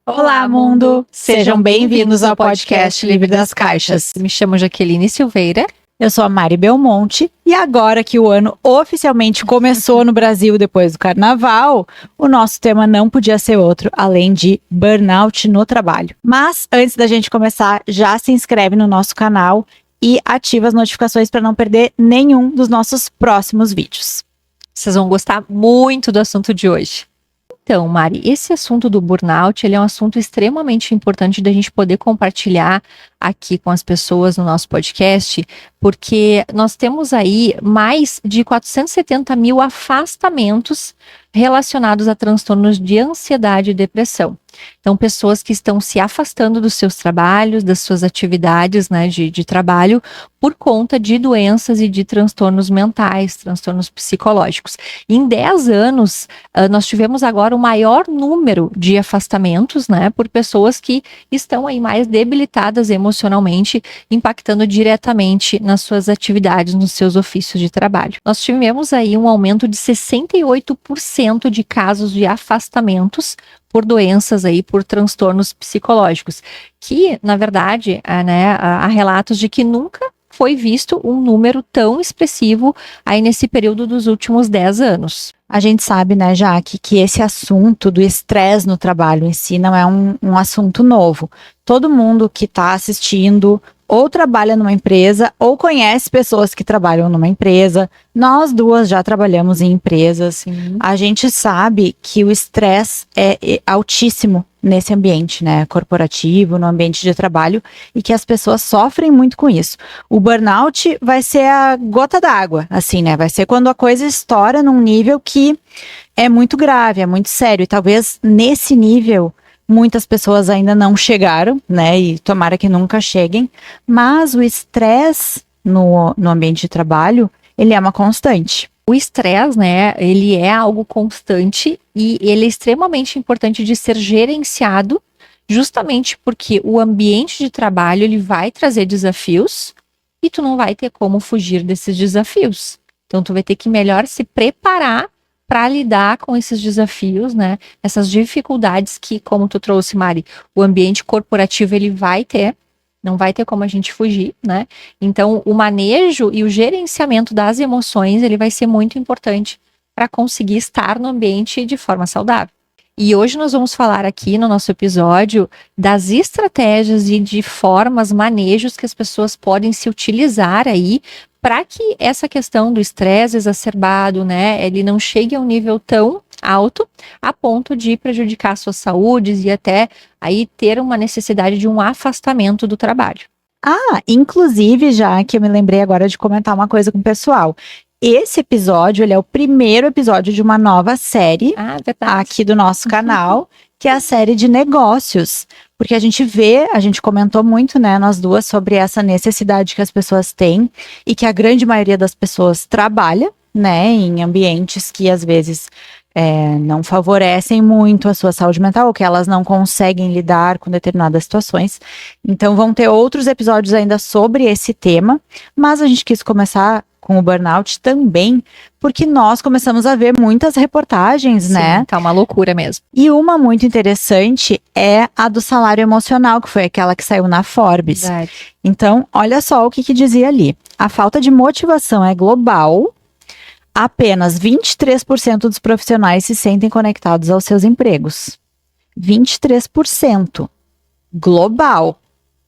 Olá, mundo! Sejam bem-vindos ao podcast Livre das Caixas. Me chamo Jaqueline Silveira. Eu sou a Mari Belmonte e agora que o ano oficialmente começou no Brasil depois do Carnaval, o nosso tema não podia ser outro, além de burnout no trabalho. Mas antes da gente começar, já se inscreve no nosso canal e ativa as notificações para não perder nenhum dos nossos próximos vídeos. Vocês vão gostar muito do assunto de hoje. Então, Mari, esse assunto do burnout, ele é um assunto extremamente importante da gente poder compartilhar aqui com as pessoas no nosso podcast, porque nós temos aí mais de 470 mil afastamentos relacionados a transtornos de ansiedade e depressão. Então, pessoas que estão se afastando dos seus trabalhos, das suas atividades, né, de trabalho, por conta de doenças e de transtornos mentais, transtornos psicológicos. Em 10 anos, nós tivemos agora o maior número de afastamentos, né, por pessoas que estão aí mais debilitadas emocionalmente, impactando diretamente nas suas atividades, nos seus ofícios de trabalho. Nós tivemos aí um aumento de 68% de casos de afastamentos por doenças aí, por transtornos psicológicos, que, na verdade, há relatos de que nunca foi visto um número tão expressivo aí nesse período dos últimos 10 anos. A gente sabe, né, Jaque, que esse assunto do estresse no trabalho em si não é um assunto novo. Todo mundo que está assistindo ou trabalha numa empresa ou conhece pessoas que trabalham numa empresa. Nós duas já trabalhamos em empresas. Sim. A gente sabe que o estresse é altíssimo nesse ambiente, né, corporativo, no ambiente de trabalho, e que as pessoas sofrem muito com isso. O burnout vai ser a gota d'água, assim, né, vai ser quando a coisa estoura num nível que é muito grave, é muito sério, e talvez nesse nível muitas pessoas ainda não chegaram, né, e tomara que nunca cheguem, mas o estresse no ambiente de trabalho, ele é uma constante. O estresse, né, ele é algo constante e ele é extremamente importante de ser gerenciado, justamente porque o ambiente de trabalho, ele vai trazer desafios e tu não vai ter como fugir desses desafios. Então, tu vai ter que melhor se preparar para lidar com esses desafios, né, essas dificuldades que, como tu trouxe, Mari, o ambiente corporativo, ele vai ter. Não vai ter como a gente fugir, né? Então, o manejo e o gerenciamento das emoções, ele vai ser muito importante para conseguir estar no ambiente de forma saudável. E hoje nós vamos falar aqui no nosso episódio das estratégias e de formas, manejos que as pessoas podem se utilizar aí para que essa questão do estresse exacerbado, né, ele não chegue a um nível tão alto a ponto de prejudicar a sua saúde e até aí ter uma necessidade de um afastamento do trabalho. Inclusive, já que eu me lembrei agora de comentar uma coisa com o pessoal. Esse episódio, ele é o primeiro episódio de uma nova série aqui do nosso canal, que é a série de negócios. Porque a gente comentou muito, né, nós duas, sobre essa necessidade que as pessoas têm e que a grande maioria das pessoas trabalha, né, em ambientes que às vezes não favorecem muito a sua saúde mental, ou que elas não conseguem lidar com determinadas situações. Então vão ter outros episódios ainda sobre esse tema, mas a gente quis começar com o burnout também, porque nós começamos a ver muitas reportagens, né? Sim, tá uma loucura mesmo. E uma muito interessante é a do salário emocional, que foi aquela que saiu na Forbes. Verdade. Então, olha só o que dizia ali. A falta de motivação é global. Apenas 23% dos profissionais se sentem conectados aos seus empregos. 23%. Global.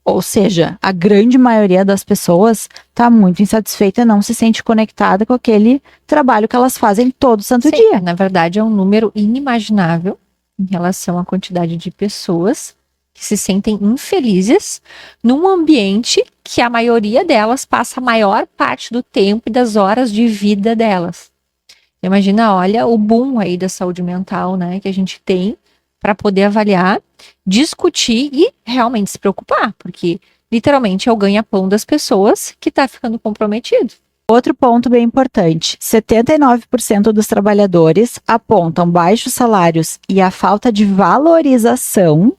Ou seja, a grande maioria das pessoas está muito insatisfeita, não se sente conectada com aquele trabalho que elas fazem todo santo dia. Na verdade, é um número inimaginável em relação à quantidade de pessoas que se sentem infelizes num ambiente que a maioria delas passa a maior parte do tempo e das horas de vida delas. Imagina, olha o boom aí da saúde mental, né, que a gente tem para poder avaliar, discutir e realmente se preocupar, porque literalmente é o ganha-pão das pessoas que está ficando comprometido. Outro ponto bem importante, 79% dos trabalhadores apontam baixos salários e a falta de valorização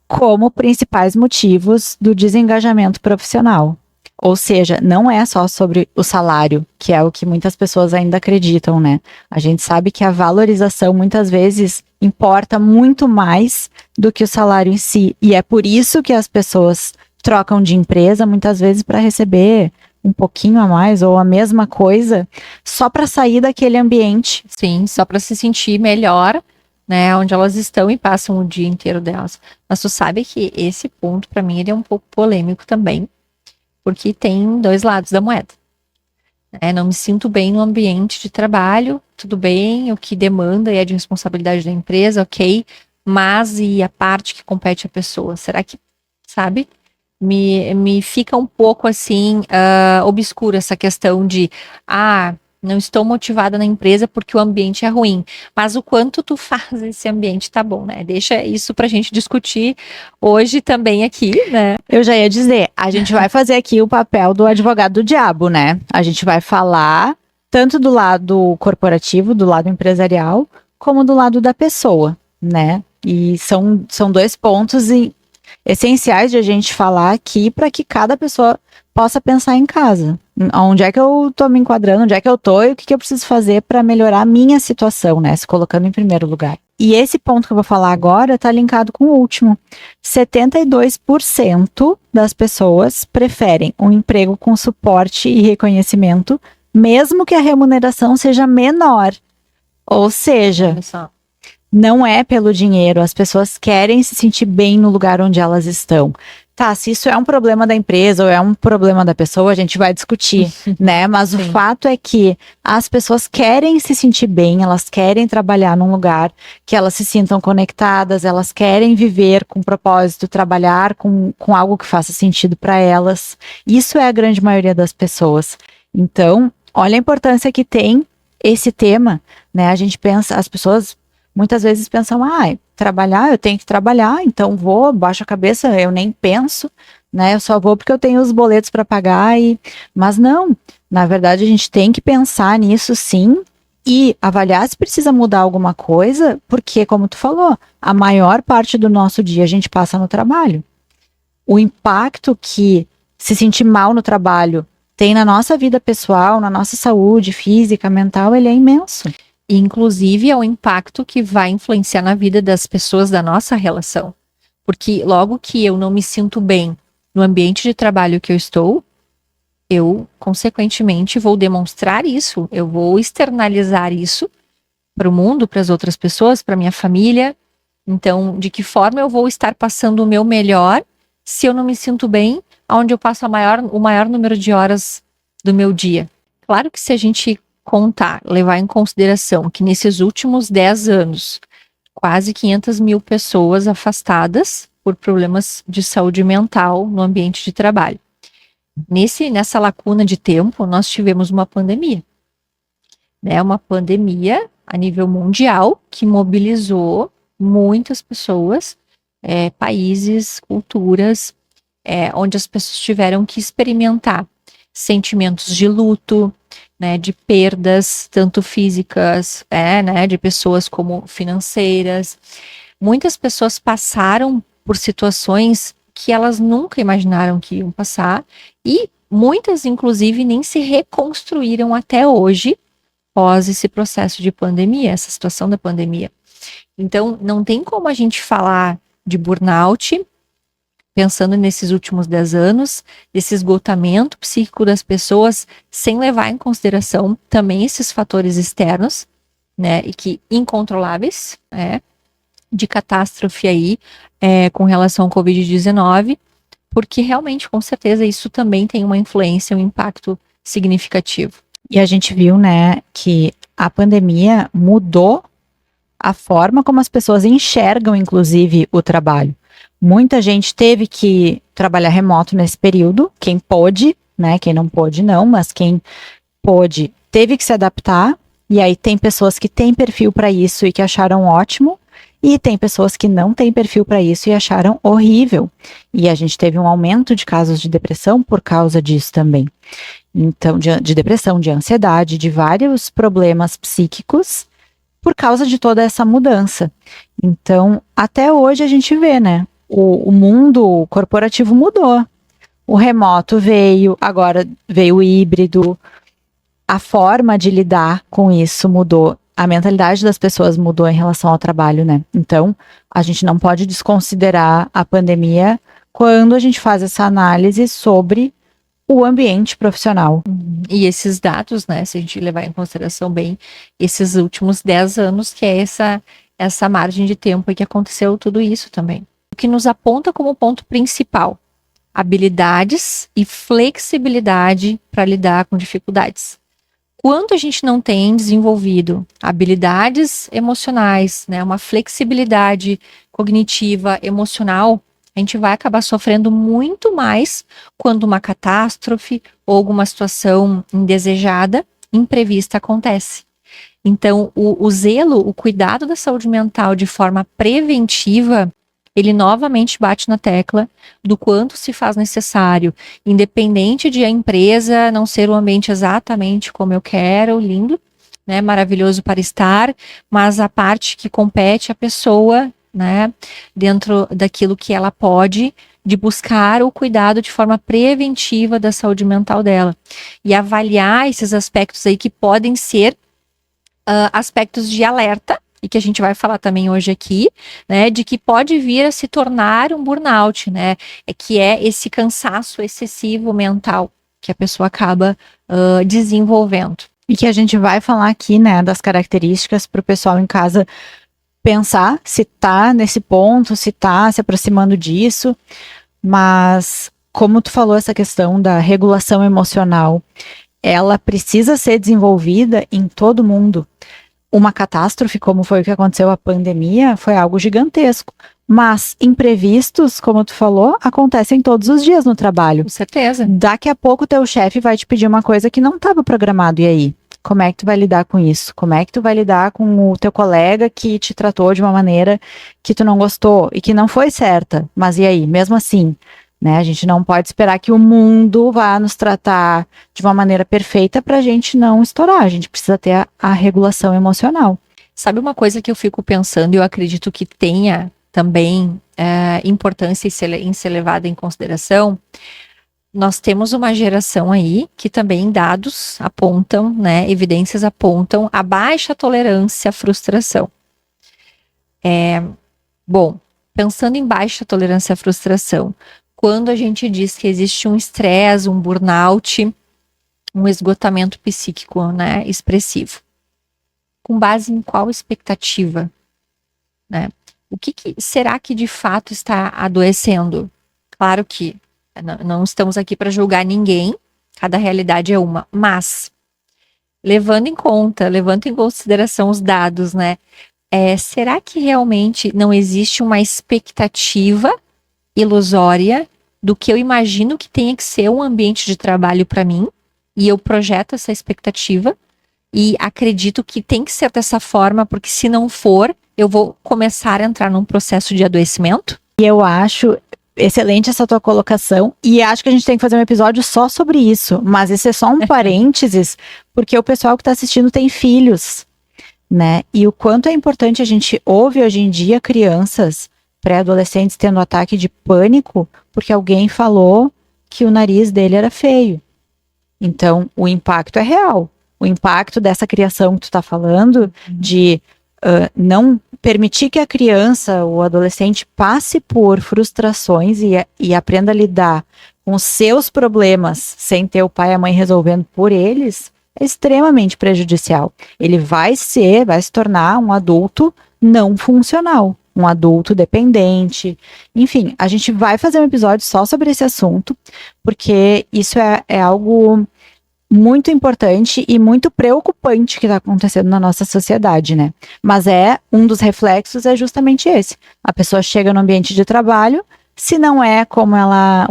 como principais motivos do desengajamento profissional. Ou seja, não é só sobre o salário, que é o que muitas pessoas ainda acreditam, né? A gente sabe que a valorização muitas vezes importa muito mais do que o salário em si. E é por isso que as pessoas trocam de empresa muitas vezes para receber um pouquinho a mais ou a mesma coisa, só para sair daquele ambiente. Sim, só para se sentir melhor, né, onde elas estão e passam o dia inteiro delas. Mas tu sabe que esse ponto, para mim, ele é um pouco polêmico também, porque tem dois lados da moeda. Não me sinto bem no ambiente de trabalho, tudo bem, o que demanda e é de responsabilidade da empresa, ok, mas e a parte que compete à pessoa? Será que, sabe? Me fica um pouco assim, obscura essa questão de, não estou motivada na empresa porque o ambiente é ruim, mas o quanto tu faz esse ambiente tá bom, né? Deixa isso pra gente discutir hoje também aqui, né? Eu já ia dizer, a gente vai fazer aqui o papel do advogado do diabo, né? A gente vai falar tanto do lado corporativo, do lado empresarial, como do lado da pessoa, né? E são dois pontos essenciais de a gente falar aqui para que cada pessoa possa pensar em casa. Onde é que eu tô me enquadrando, onde é que eu tô e o que eu preciso fazer para melhorar a minha situação, né? Se colocando em primeiro lugar. E esse ponto que eu vou falar agora tá linkado com o último. 72% das pessoas preferem um emprego com suporte e reconhecimento, mesmo que a remuneração seja menor. Ou seja, não é pelo dinheiro, as pessoas querem se sentir bem no lugar onde elas estão. Tá, se isso é um problema da empresa ou é um problema da pessoa, a gente vai discutir, né? Mas Sim. O fato é que as pessoas querem se sentir bem, elas querem trabalhar num lugar que elas se sintam conectadas, elas querem viver com propósito, trabalhar com algo que faça sentido para elas. Isso é a grande maioria das pessoas. Então, olha a importância que tem esse tema, né? A gente pensa, as pessoas muitas vezes pensam, trabalhar, eu tenho que trabalhar, então vou, baixo a cabeça, eu nem penso, né? Eu só vou porque eu tenho os boletos para pagar, mas não, na verdade a gente tem que pensar nisso sim e avaliar se precisa mudar alguma coisa, porque como tu falou, a maior parte do nosso dia a gente passa no trabalho. O impacto que se sentir mal no trabalho tem na nossa vida pessoal, na nossa saúde física, mental, ele é imenso. Inclusive, é o impacto que vai influenciar na vida das pessoas da nossa relação. Porque logo que eu não me sinto bem no ambiente de trabalho que eu estou, eu, consequentemente, vou demonstrar isso, eu vou externalizar isso para o mundo, para as outras pessoas, para minha família. Então, de que forma eu vou estar passando o meu melhor se eu não me sinto bem, onde eu passo o maior número de horas do meu dia? Claro que se a gente levar em consideração que nesses últimos 10 anos, quase 500 mil pessoas afastadas por problemas de saúde mental no ambiente de trabalho. Nessa lacuna de tempo, nós tivemos uma pandemia. Uma pandemia a nível mundial que mobilizou muitas pessoas, países, culturas, onde as pessoas tiveram que experimentar sentimentos de luto, de perdas, tanto físicas, de pessoas como financeiras. Muitas pessoas passaram por situações que elas nunca imaginaram que iam passar e muitas, inclusive, nem se reconstruíram até hoje após esse processo de pandemia, essa situação da pandemia. Então, não tem como a gente falar de burnout pensando nesses últimos 10 anos, desse esgotamento psíquico das pessoas, sem levar em consideração também esses fatores externos, e que incontroláveis, de catástrofe aí, com relação ao Covid-19, porque realmente, com certeza, isso também tem uma influência, um impacto significativo. E a gente viu, que a pandemia mudou a forma como as pessoas enxergam, inclusive, o trabalho. Muita gente teve que trabalhar remoto nesse período, quem pôde, quem não pôde não, mas quem pôde teve que se adaptar, e aí tem pessoas que têm perfil para isso e que acharam ótimo, e tem pessoas que não têm perfil para isso e acharam horrível. E a gente teve um aumento de casos de depressão por causa disso também. Então, de depressão, de ansiedade, de vários problemas psíquicos por causa de toda essa mudança. Então, até hoje a gente vê, o mundo corporativo mudou. o remoto veio, agora veio o híbrido, a forma de lidar com isso mudou, a mentalidade das pessoas mudou em relação ao trabalho, né? Então, a gente não pode desconsiderar a pandemia quando a gente faz essa análise sobre o ambiente profissional. E esses dados, né, se a gente levar em consideração bem esses últimos 10 anos, que é essa margem de tempo em que aconteceu tudo isso também. O que nos aponta como ponto principal, habilidades e flexibilidade para lidar com dificuldades. Quando a gente não tem desenvolvido habilidades emocionais, né, uma flexibilidade cognitiva, emocional, a gente vai acabar sofrendo muito mais quando uma catástrofe ou alguma situação indesejada, imprevista acontece. Então, o zelo, o cuidado da saúde mental de forma preventiva, ele novamente bate na tecla do quanto se faz necessário, independente de a empresa não ser o ambiente exatamente como eu quero, lindo, né, maravilhoso para estar, mas a parte que compete à pessoa, né, dentro daquilo que ela pode, de buscar o cuidado de forma preventiva da saúde mental dela e avaliar esses aspectos aí que podem ser aspectos de alerta, e que a gente vai falar também hoje aqui, né, de que pode vir a se tornar um burnout, né, que é esse cansaço excessivo mental que a pessoa acaba desenvolvendo. E que a gente vai falar aqui, né, das características para o pessoal em casa pensar se tá nesse ponto, se tá se aproximando disso, mas como tu falou, essa questão da regulação emocional, ela precisa ser desenvolvida em todo mundo. Uma catástrofe, como foi o que aconteceu a pandemia, foi algo gigantesco. Mas imprevistos, como tu falou, acontecem todos os dias no trabalho. Com certeza. Daqui a pouco teu chefe vai te pedir uma coisa que não estava programado. E aí? Como é que tu vai lidar com isso? Como é que tu vai lidar com o teu colega que te tratou de uma maneira que tu não gostou e que não foi certa? Mas e aí? Mesmo assim, né? A gente não pode esperar que o mundo vá nos tratar de uma maneira perfeita para a gente não estourar. A gente precisa ter a regulação emocional. Sabe uma coisa que eu fico pensando e eu acredito que tenha também importância em ser levada em consideração? Nós temos uma geração aí que também dados apontam, né, evidências apontam a baixa tolerância à frustração. Bom, pensando em baixa tolerância à frustração, quando a gente diz que existe um estresse, um burnout, um esgotamento psíquico, né, expressivo, com base em qual expectativa, né? O que será que de fato está adoecendo? Claro que não estamos aqui para julgar ninguém, cada realidade é uma, mas levando em consideração os dados, né? Será que realmente não existe uma expectativa ilusória do que eu imagino que tenha que ser um ambiente de trabalho para mim, e eu projeto essa expectativa e acredito que tem que ser dessa forma, porque se não for, eu vou começar a entrar num processo de adoecimento? E eu acho excelente essa tua colocação, e acho que a gente tem que fazer um episódio só sobre isso, mas esse é só um parênteses, porque o pessoal que está assistindo tem filhos, né? E o quanto é importante a gente ouve hoje em dia crianças, pré-adolescentes tendo ataque de pânico, porque alguém falou que o nariz dele era feio. Então, o impacto é real. O impacto dessa criação que tu está falando, de não permitir que a criança ou adolescente passe por frustrações e aprenda a lidar com os seus problemas sem ter o pai e a mãe resolvendo por eles, é extremamente prejudicial. Ele vai se tornar um adulto não funcional, um adulto dependente. Enfim, a gente vai fazer um episódio só sobre esse assunto, porque isso é algo muito importante e muito preocupante que está acontecendo na nossa sociedade, né? Mas um dos reflexos é justamente esse. A pessoa chega no ambiente de trabalho, se não é como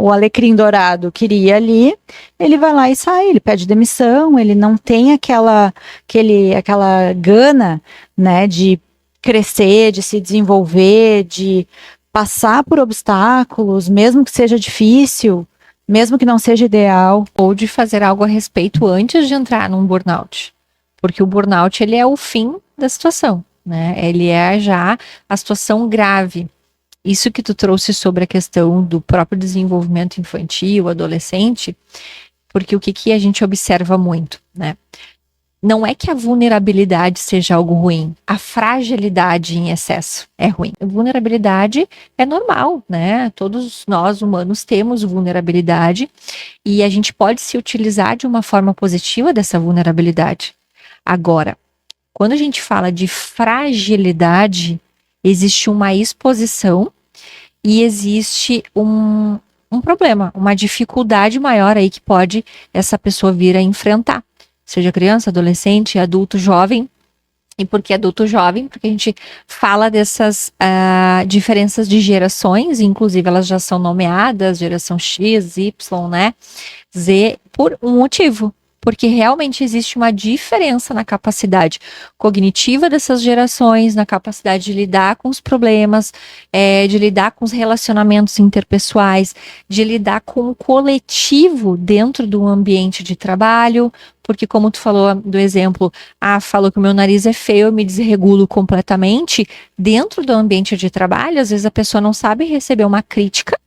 o alecrim dourado queria ali, ele vai lá e sai, ele pede demissão, ele não tem aquela gana, né, de crescer, de se desenvolver, de passar por obstáculos, mesmo que seja difícil, mesmo que não seja ideal. Ou de fazer algo a respeito antes de entrar num burnout. Porque o burnout, ele é o fim da situação, né? Ele é já a situação grave. isso que tu trouxe sobre a questão do próprio desenvolvimento infantil, adolescente, porque o que a gente observa muito, né? Não é que a vulnerabilidade seja algo ruim, a fragilidade em excesso é ruim. A vulnerabilidade é normal, né? Todos nós humanos temos vulnerabilidade e a gente pode se utilizar de uma forma positiva dessa vulnerabilidade. Agora, quando a gente fala de fragilidade, existe uma exposição e existe um problema, uma dificuldade maior aí que pode essa pessoa vir a enfrentar. Seja criança, adolescente, adulto, jovem. E por que adulto jovem? Porque a gente fala dessas diferenças de gerações, inclusive elas já são nomeadas, geração X, Y, né? Z, por um motivo. Porque realmente existe uma diferença na capacidade cognitiva dessas gerações, na capacidade de lidar com os problemas, de lidar com os relacionamentos interpessoais, de lidar com o coletivo dentro do ambiente de trabalho, porque como tu falou do exemplo, falou que o meu nariz é feio, eu me desregulo completamente, dentro do ambiente de trabalho, às vezes a pessoa não sabe receber uma crítica,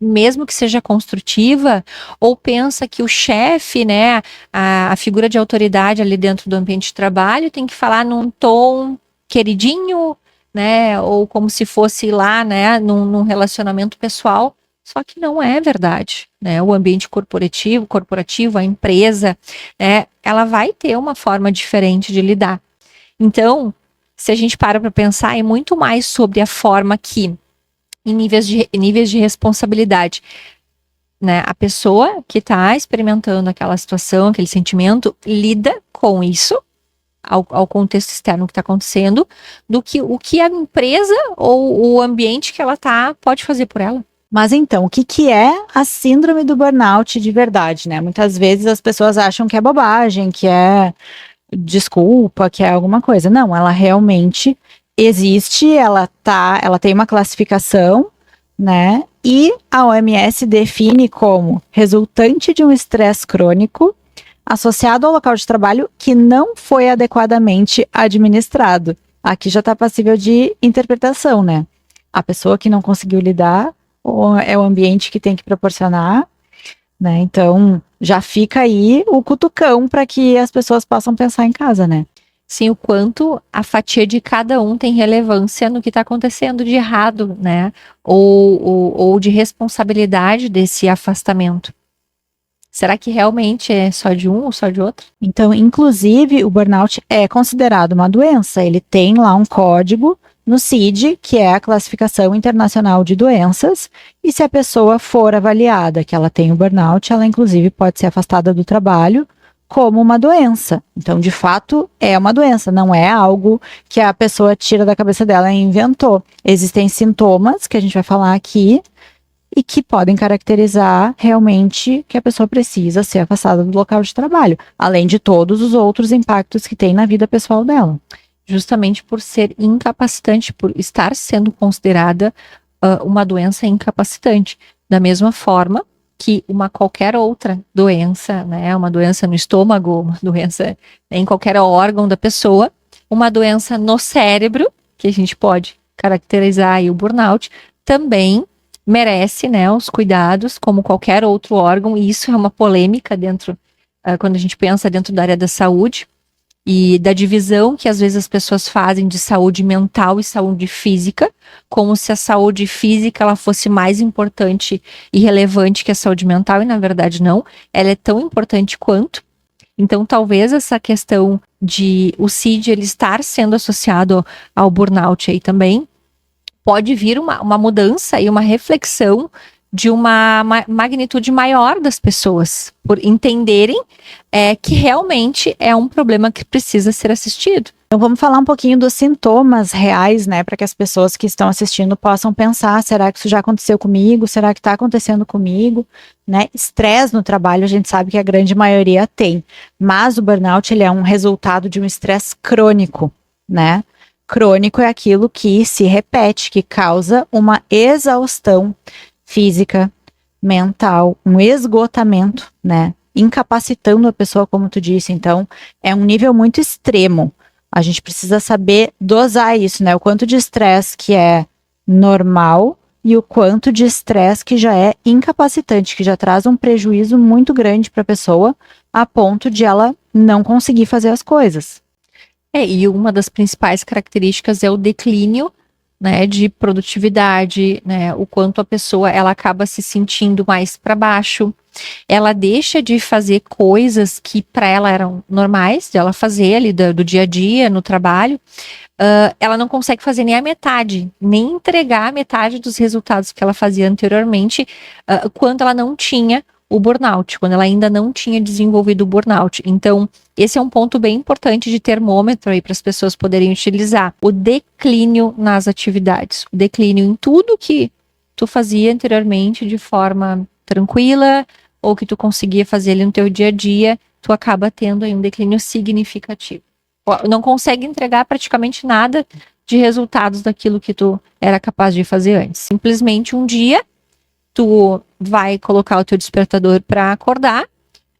mesmo que seja construtiva, ou pensa que o chefe, né, a figura de autoridade ali dentro do ambiente de trabalho tem que falar num tom queridinho, né, ou como se fosse lá, né, num relacionamento pessoal, só que não é verdade, né, o ambiente corporativo, a empresa, né, ela vai ter uma forma diferente de lidar. Então, se a gente para pensar, é muito mais sobre a forma que em níveis de responsabilidade, né? A pessoa que está experimentando aquela situação, aquele sentimento, lida com isso, ao contexto externo que está acontecendo, do que o que a empresa ou o ambiente que ela está pode fazer por ela. Mas então, o que é a síndrome do burnout de verdade, né? Muitas vezes as pessoas acham que é bobagem, que é desculpa, que é alguma coisa. Não, ela realmente existe, ela tem uma classificação, né? E a OMS define como resultante de um estresse crônico associado ao local de trabalho que não foi adequadamente administrado. Aqui já está passível de interpretação, né? A pessoa que não conseguiu lidar, ou é o ambiente que tem que proporcionar, né? Então, já fica aí o cutucão para que as pessoas possam pensar em casa, né? Sim, o quanto a fatia de cada um tem relevância no que está acontecendo de errado, né? Ou de responsabilidade desse afastamento. Será que realmente é só de um ou só de outro? Então, inclusive, o burnout é considerado uma doença. Ele tem lá um código no CID, que é a Classificação Internacional de Doenças, e se a pessoa for avaliada que ela tem o burnout, ela inclusive pode ser afastada do trabalho como uma doença. Então, de fato, é uma doença, não é algo que a pessoa tira da cabeça dela e inventou. Existem sintomas que a gente vai falar aqui e que podem caracterizar realmente que a pessoa precisa ser afastada do local de trabalho, além de todos os outros impactos que tem na vida pessoal dela. Justamente por ser incapacitante, por estar sendo considerada uma doença incapacitante. Da mesma forma que uma qualquer outra doença, né, uma doença no estômago, uma doença em qualquer órgão da pessoa, uma doença no cérebro, que a gente pode caracterizar aí o burnout, também merece, né, os cuidados como qualquer outro órgão, e isso é uma polêmica dentro, quando a gente pensa dentro da área da saúde, e da divisão que às vezes as pessoas fazem de saúde mental e saúde física, como se a saúde física ela fosse mais importante e relevante que a saúde mental, e na verdade não, ela é tão importante quanto. Então talvez essa questão de o CID ele estar sendo associado ao burnout aí também, pode vir uma mudança e uma reflexão de uma magnitude maior das pessoas, por entenderem que realmente é um problema que precisa ser assistido. Então vamos falar um pouquinho dos sintomas reais, né, para que as pessoas que estão assistindo possam pensar, será que isso já aconteceu comigo? Será que está acontecendo comigo? Né? Estresse no trabalho, a gente sabe que a grande maioria tem, mas o burnout ele é um resultado de um estresse crônico, né? Crônico é aquilo que se repete, que causa uma exaustão física, mental, um esgotamento, né? Incapacitando a pessoa, como tu disse. Então, é um nível muito extremo. A gente precisa saber dosar isso, né? O quanto de estresse que é normal e o quanto de estresse que já é incapacitante, que já traz um prejuízo muito grande para a pessoa, a ponto de ela não conseguir fazer as coisas. E uma das principais características é o declínio, né, de produtividade, né, o quanto a pessoa ela acaba se sentindo mais para baixo, ela deixa de fazer coisas que para ela eram normais, de ela fazer ali do dia a dia, no trabalho, ela não consegue fazer nem a metade, nem entregar a metade dos resultados que ela fazia anteriormente, quando ela não tinha o burnout, quando ela ainda não tinha desenvolvido o burnout. Então, esse é um ponto bem importante de termômetro aí para as pessoas poderem utilizar. O declínio nas atividades, o declínio em tudo que tu fazia anteriormente de forma tranquila, ou que tu conseguia fazer ali no teu dia a dia, tu acaba tendo aí um declínio significativo. Não consegue entregar praticamente nada de resultados daquilo que tu era capaz de fazer antes. Simplesmente um dia tu vai colocar o teu despertador para acordar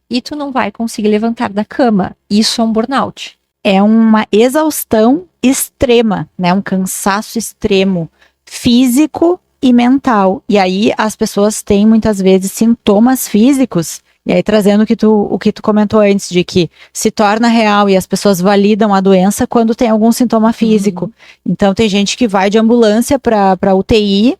e tu não vai conseguir levantar da cama. Isso é um burnout. É uma exaustão extrema, né? Um cansaço extremo, físico e mental. E aí as pessoas têm muitas vezes sintomas físicos. E aí trazendo o que tu comentou antes, de que se torna real e as pessoas validam a doença quando tem algum sintoma físico. Então tem gente que vai de ambulância para UTI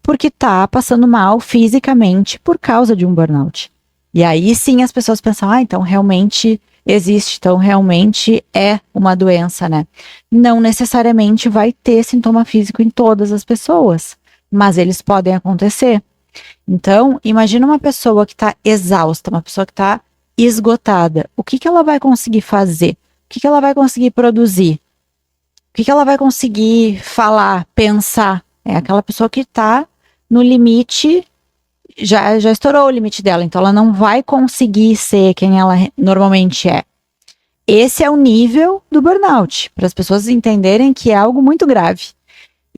porque tá passando mal fisicamente por causa de um burnout. E aí sim as pessoas pensam, então realmente existe, então realmente é uma doença, né? Não necessariamente vai ter sintoma físico em todas as pessoas, mas eles podem acontecer. Então, imagina uma pessoa que está exausta, uma pessoa que está esgotada. O que ela vai conseguir fazer? O que ela vai conseguir produzir? O que ela vai conseguir falar, pensar? É aquela pessoa que está no limite, já estourou o limite dela, então ela não vai conseguir ser quem ela normalmente é. Esse é o nível do burnout, para as pessoas entenderem que é algo muito grave.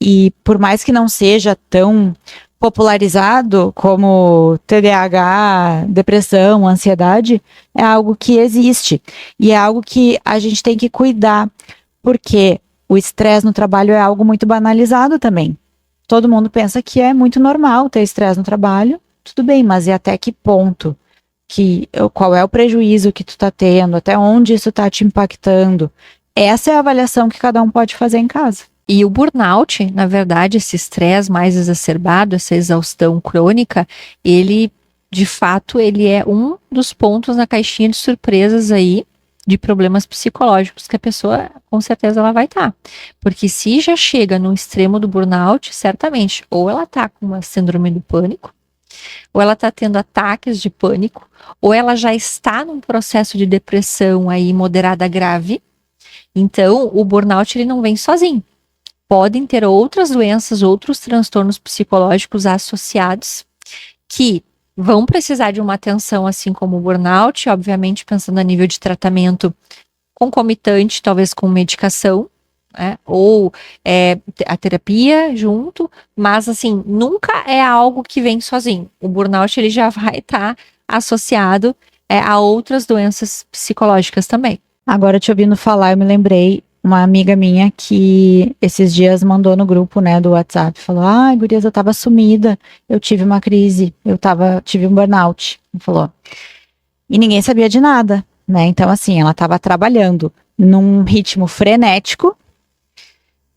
E por mais que não seja tão popularizado como TDAH, depressão, ansiedade, é algo que existe. E é algo que a gente tem que cuidar, porque o estresse no trabalho é algo muito banalizado também. Todo mundo pensa que é muito normal ter estresse no trabalho, tudo bem, mas e até que ponto? Qual é o prejuízo que tu tá tendo? Até onde isso tá te impactando? Essa é a avaliação que cada um pode fazer em casa. E o burnout, na verdade, esse estresse mais exacerbado, essa exaustão crônica, ele, de fato, ele é um dos pontos na caixinha de surpresas aí de problemas psicológicos que a pessoa, com certeza, ela vai estar. Porque se já chega no extremo do burnout, certamente, ou ela está com uma síndrome do pânico, ou ela está tendo ataques de pânico, ou ela já está num processo de depressão aí moderada grave. Então, o burnout, ele não vem sozinho. Podem ter outras doenças, outros transtornos psicológicos associados que vão precisar de uma atenção, assim como o burnout, obviamente pensando a nível de tratamento concomitante, talvez com medicação, né? Ou a terapia junto, mas assim, nunca é algo que vem sozinho. O burnout ele já vai estar associado a outras doenças psicológicas também. Agora, te ouvindo falar, eu me lembrei uma amiga minha que esses dias mandou no grupo, né, do WhatsApp, falou, gurias, eu tava sumida, eu tive uma crise, tive um burnout, falou. E ninguém sabia de nada, né, então assim, ela tava trabalhando num ritmo frenético,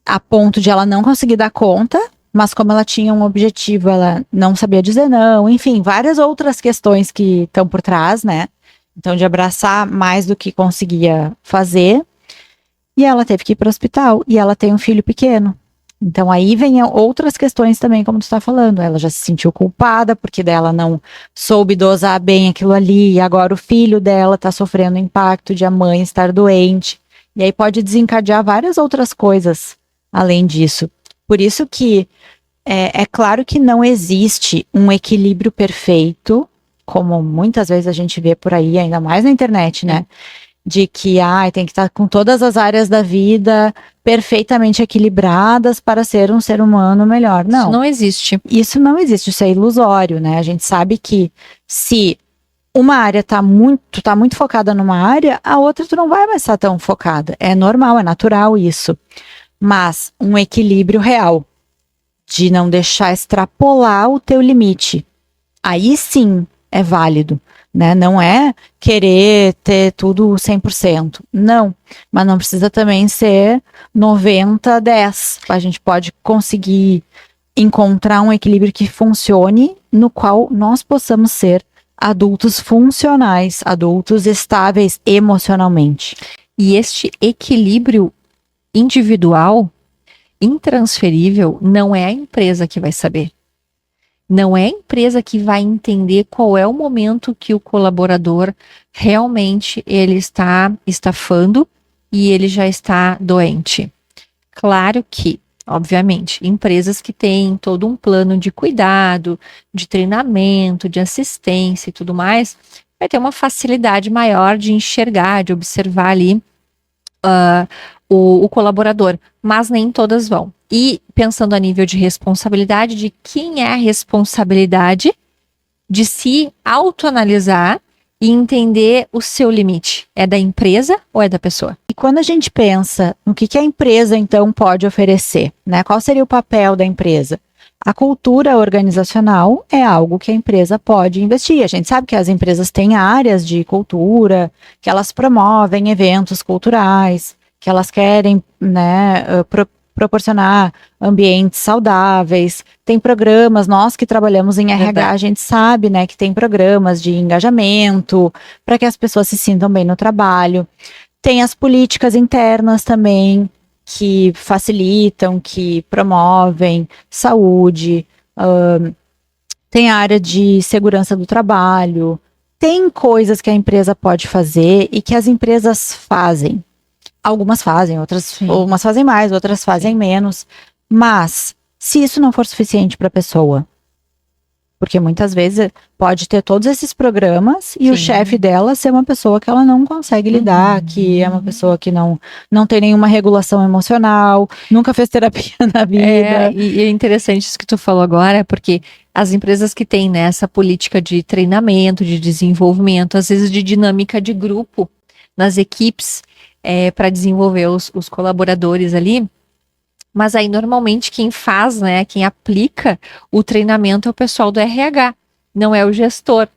a ponto de ela não conseguir dar conta, mas como ela tinha um objetivo, ela não sabia dizer não, enfim, várias outras questões que estão por trás, né, então de abraçar mais do que conseguia fazer. E ela teve que ir para o hospital, e ela tem um filho pequeno. Então aí vem outras questões também, como tu está falando. Ela já se sentiu culpada, porque dela não soube dosar bem aquilo ali, e agora o filho dela está sofrendo o impacto de a mãe estar doente. E aí pode desencadear várias outras coisas além disso. Por isso que é claro que não existe um equilíbrio perfeito, como muitas vezes a gente vê por aí, ainda mais na internet, né? De que tem que estar com todas as áreas da vida perfeitamente equilibradas para ser um ser humano melhor. Não. Isso não existe. Isso não existe, isso é ilusório, né? A gente sabe que se uma área tá muito focada numa área, a outra tu não vai mais estar tão focada. É normal, é natural isso. Mas um equilíbrio real de não deixar extrapolar o teu limite. Aí sim é válido, né? Não é querer ter tudo 100%. Não, mas não precisa também ser 90-10. A gente pode conseguir encontrar um equilíbrio que funcione, no qual nós possamos ser adultos funcionais, adultos estáveis emocionalmente. E este equilíbrio individual, intransferível, não é a empresa que vai saber. Não é a empresa que vai entender qual é o momento que o colaborador realmente ele está estafando e ele já está doente. Claro que, obviamente, empresas que têm todo um plano de cuidado, de treinamento, de assistência e tudo mais, vai ter uma facilidade maior de enxergar, de observar ali o colaborador, mas nem todas vão. E pensando a nível de responsabilidade, de quem é a responsabilidade de se autoanalisar e entender o seu limite. É da empresa ou é da pessoa? E quando a gente pensa no que a empresa, então, pode oferecer, né? Qual seria o papel da empresa? A cultura organizacional é algo que a empresa pode investir. A gente sabe que as empresas têm áreas de cultura, que elas promovem eventos culturais, que elas querem, né, proporcionar ambientes saudáveis. Tem programas, nós que trabalhamos em RH, a gente sabe, né, que tem programas de engajamento para que as pessoas se sintam bem no trabalho. Tem as políticas internas também, que facilitam, que promovem saúde, tem a área de segurança do trabalho, tem coisas que a empresa pode fazer e que as empresas fazem. Algumas fazem, outras umas fazem mais, outras fazem menos, mas se isso não for suficiente para a pessoa, porque muitas vezes pode ter todos esses programas e o chefe dela ser uma pessoa que ela não consegue lidar, que é uma pessoa que não tem nenhuma regulação emocional, nunca fez terapia na vida. E é interessante isso que tu falou agora, porque as empresas que têm, né, essa política de treinamento, de desenvolvimento, às vezes de dinâmica de grupo nas equipes, para desenvolver os colaboradores ali. Mas aí, normalmente, quem faz, né, quem aplica o treinamento é o pessoal do RH, não é o gestor.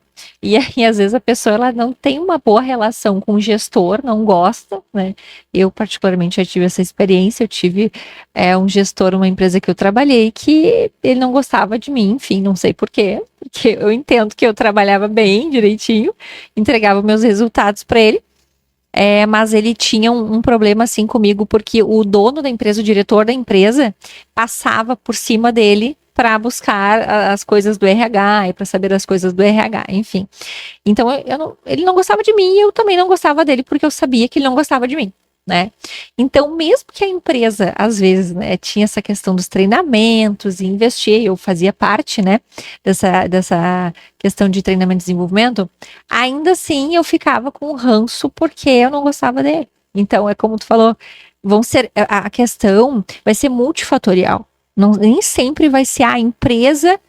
E aí, às vezes, a pessoa ela não tem uma boa relação com o gestor, não gosta, né? Eu, particularmente, já tive essa experiência. Eu tive um gestor, uma empresa que eu trabalhei, que ele não gostava de mim, enfim, não sei por quê, porque eu entendo que eu trabalhava bem, direitinho, entregava meus resultados para ele. Mas ele tinha um problema assim comigo, porque o dono da empresa, o diretor da empresa, passava por cima dele para buscar as coisas do RH e para saber as coisas do RH, enfim. Então ele não gostava de mim e eu também não gostava dele, porque eu sabia que ele não gostava de mim, né? Então, mesmo que a empresa, às vezes, né, tinha essa questão dos treinamentos e investir, eu fazia parte, né, dessa questão de treinamento e desenvolvimento, ainda assim eu ficava com ranço porque eu não gostava dele. Então, é como tu falou, a questão vai ser multifatorial. Nem sempre vai ser a empresa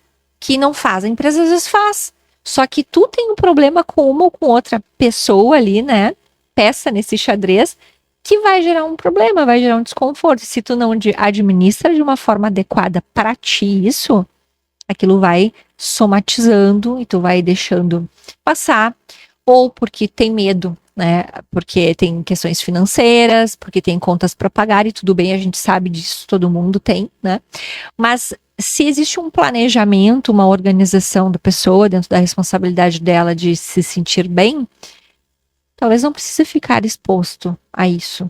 que não faz. A empresa às vezes faz. Só que tu tem um problema com uma ou com outra pessoa ali, né, peça nesse xadrez, que vai gerar um problema, vai gerar um desconforto. Se tu não administra de uma forma adequada para ti isso, aquilo vai somatizando e tu vai deixando passar, ou porque tem medo, né? Porque tem questões financeiras, porque tem contas para pagar e tudo bem, a gente sabe disso, todo mundo tem, né? Mas se existe um planejamento, uma organização da pessoa dentro da responsabilidade dela de se sentir bem, talvez não precise ficar exposto a isso,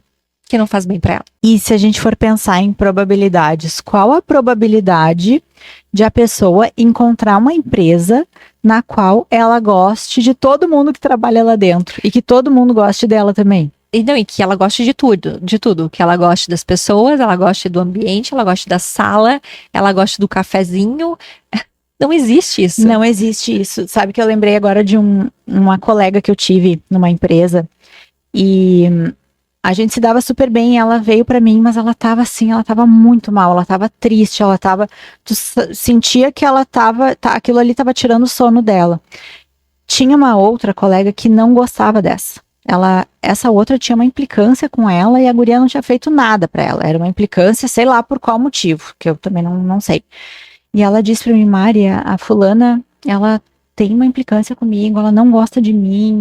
que não faz bem para ela. E se a gente for pensar em probabilidades, qual a probabilidade de a pessoa encontrar uma empresa na qual ela goste de todo mundo que trabalha lá dentro e que todo mundo goste dela também? E que ela goste de tudo, que ela goste das pessoas, ela goste do ambiente, ela goste da sala, ela goste do cafezinho. Não existe isso. Não existe isso. Sabe que eu lembrei agora de uma colega que eu tive numa empresa e a gente se dava super bem, ela veio pra mim, mas ela tava assim, ela tava muito mal, ela tava triste, tu sentia que ela aquilo ali tava tirando o sono dela. Tinha uma outra colega que não gostava dessa. essa outra tinha uma implicância com ela e a guria não tinha feito nada pra ela. Era uma implicância, sei lá por qual motivo, que eu também não sei. E ela disse pra mim, Mari, a fulana, ela tem uma implicância comigo, ela não gosta de mim,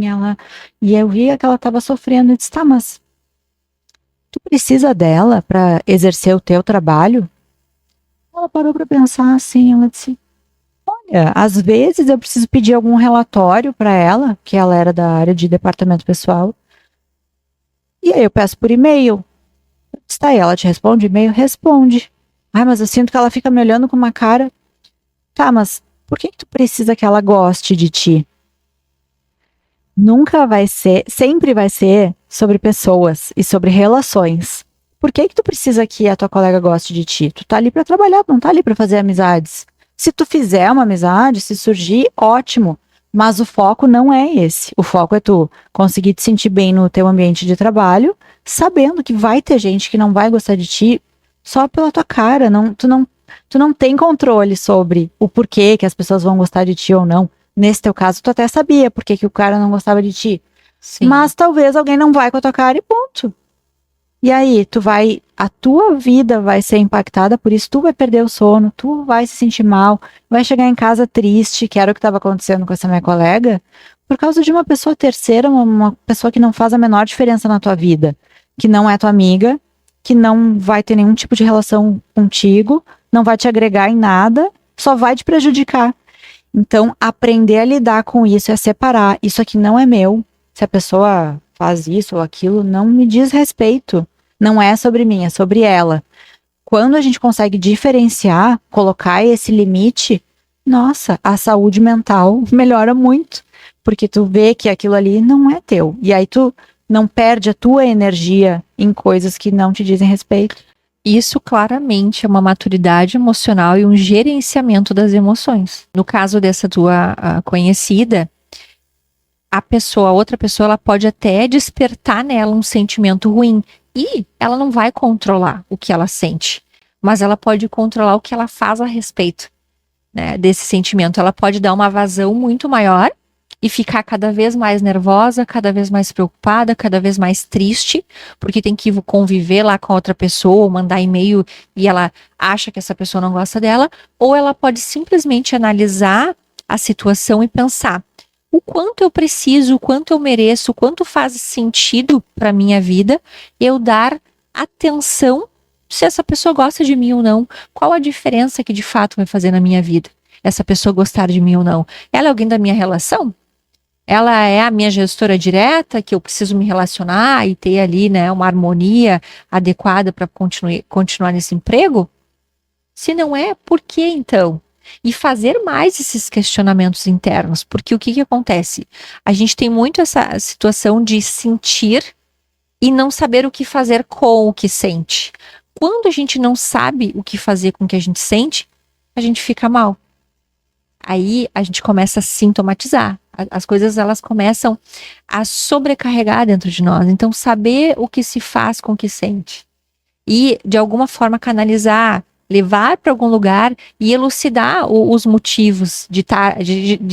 e eu via que ela tava sofrendo. Eu disse, tá, mas tu precisa dela pra exercer o teu trabalho? Ela parou pra pensar assim, ela disse, olha, às vezes eu preciso pedir algum relatório pra ela, que ela era da área de departamento pessoal, e aí eu peço por e-mail. Está aí, ela te responde e-mail? Responde. Ai, mas eu sinto que ela fica me olhando com uma cara. Tá, mas por que tu precisa que ela goste de ti? Nunca vai ser, sempre vai ser sobre pessoas e sobre relações. Por que tu precisa que a tua colega goste de ti? Tu tá ali pra trabalhar, não tá ali pra fazer amizades. Se tu fizer uma amizade, se surgir, ótimo. Mas o foco não é esse. O foco é tu conseguir te sentir bem no teu ambiente de trabalho, sabendo que vai ter gente que não vai gostar de ti só pela tua cara. Tu não tem controle sobre o porquê que as pessoas vão gostar de ti ou não. Nesse teu caso, tu até sabia por que o cara não gostava de ti. Sim. Mas talvez alguém não vai com a tua cara e ponto. E aí, a tua vida vai ser impactada, por isso tu vai perder o sono, tu vai se sentir mal, vai chegar em casa triste, que era o que estava acontecendo com essa minha colega, por causa de uma pessoa terceira, uma pessoa que não faz a menor diferença na tua vida, que não é tua amiga, que não vai ter nenhum tipo de relação contigo, não vai te agregar em nada, só vai te prejudicar. Então, aprender a lidar com isso é separar. Isso aqui não é meu. Se a pessoa faz isso ou aquilo, não me diz respeito. Não é sobre mim, é sobre ela. Quando a gente consegue diferenciar, colocar esse limite, nossa, a saúde mental melhora muito. Porque tu vê que aquilo ali não é teu. E aí tu não perde a tua energia em coisas que não te dizem respeito. Isso claramente é uma maturidade emocional e um gerenciamento das emoções. No caso dessa tua conhecida, a outra pessoa, ela pode até despertar nela um sentimento ruim. E ela não vai controlar o que ela sente, mas ela pode controlar o que ela faz a respeito, né, desse sentimento. Ela pode dar uma vazão muito maior e ficar cada vez mais nervosa, cada vez mais preocupada, cada vez mais triste, porque tem que conviver lá com a outra pessoa, ou mandar e-mail e ela acha que essa pessoa não gosta dela, ou ela pode simplesmente analisar a situação e pensar o quanto eu preciso, o quanto eu mereço, o quanto faz sentido para minha vida eu dar atenção se essa pessoa gosta de mim ou não, qual a diferença que de fato vai fazer na minha vida, essa pessoa gostar de mim ou não. Ela é alguém da minha relação? Ela é a minha gestora direta, que eu preciso me relacionar e ter ali, né, uma harmonia adequada para continuar nesse emprego? Se não é, por que então? E fazer mais esses questionamentos internos, porque o que acontece? A gente tem muito essa situação de sentir e não saber o que fazer com o que sente. Quando a gente não sabe o que fazer com o que a gente sente, a gente fica mal. Aí a gente começa a sintomatizar. As coisas, elas começam a sobrecarregar dentro de nós. Então, saber o que se faz com o que sente. E, de alguma forma, canalizar, levar para algum lugar e elucidar os motivos de